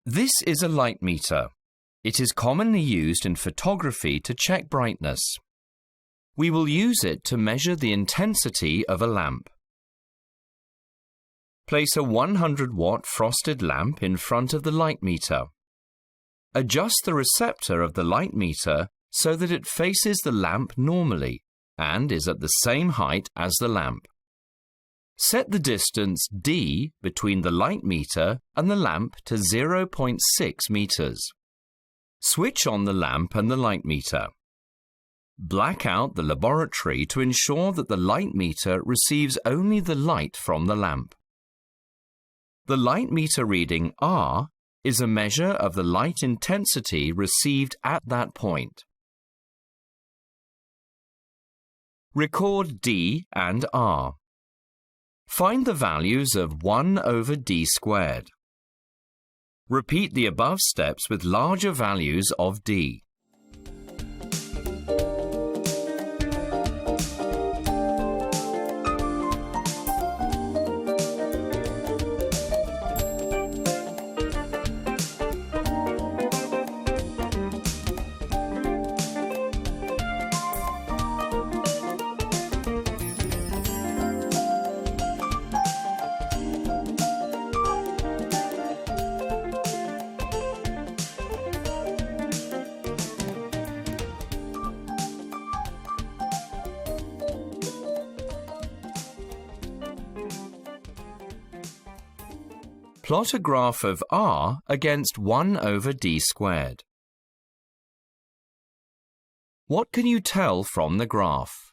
This is a light meter. It is commonly used in photography to check brightness. We will use it to measure the intensity of a lamp. Place a 100-watt frosted lamp in front of the light meter. Adjust the receptor of the light meter so that it faces the lamp normally and is at the same height as the lamp. Set the distance d between the light meter and the lamp to 0.6 meters. Switch on the lamp and the light meter. Black out the laboratory to ensure that the light meter receives only the light from the lamp. The light meter reading R is a measure of the light intensity received at that point. Record D and R. Find the values of 1 over d squared. Repeat the above steps with larger values of d. Plot a graph of R against 1 over d squared. What can you tell from the graph?